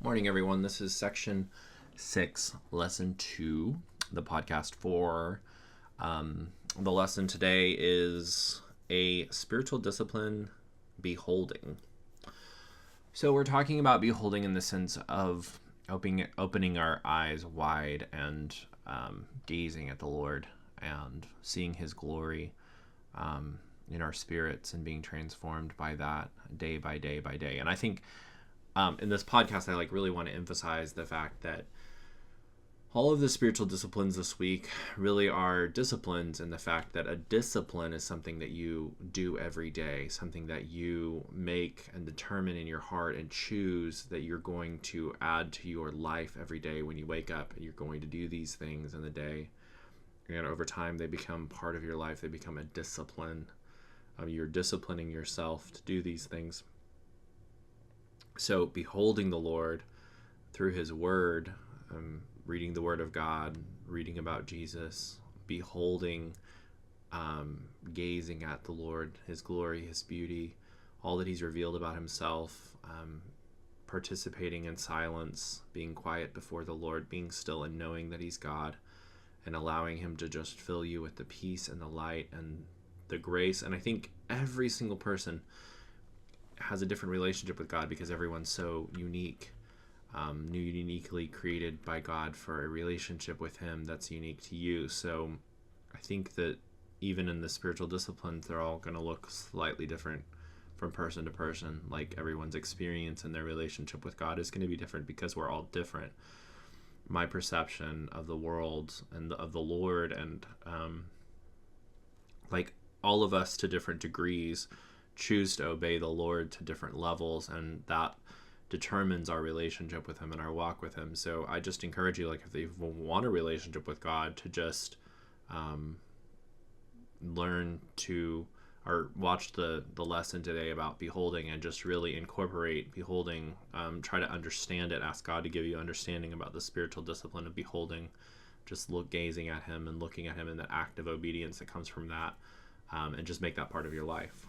Morning, everyone. This is section 6, lesson 2, the podcast for the lesson today is a spiritual discipline, beholding. So we're talking about beholding in the sense of opening our eyes wide and gazing at the Lord and seeing his glory in our spirits and being transformed by that day by day by day. And I think in this podcast, I really want to emphasize the fact that all of the spiritual disciplines this week really are disciplines, in the fact that a discipline is something that you do every day, something that you make and determine in your heart and choose that you're going to add to your life every day. When you wake up, you're going to do these things in the day. And over time, they become part of your life. They become a discipline. You're disciplining yourself to do these things. So beholding the Lord through his word, reading the word of God, reading about Jesus, beholding, gazing at the Lord, his glory, his beauty, all that he's revealed about himself, participating in silence, being quiet before the Lord, being still and knowing that he's God, and allowing him to just fill you with the peace and the light and the grace. And I think every single person has a different relationship with God because everyone's so unique, uniquely created by God for a relationship with him that's unique to you. So I think that even in the spiritual disciplines, they're all going to look slightly different from person to person. Like everyone's experience and their relationship with God is going to be different because we're all different. My perception of the world and of the Lord and all of us to different degrees choose to obey the Lord to different levels, and that determines our relationship with him and our walk with him. So I just encourage you, if you want a relationship with God, to just learn to, or watch the lesson today about beholding and just really incorporate beholding, try to understand it, ask God to give you understanding about the spiritual discipline of beholding, just gazing at him and looking at him in the act of obedience that comes from that, and just make that part of your life.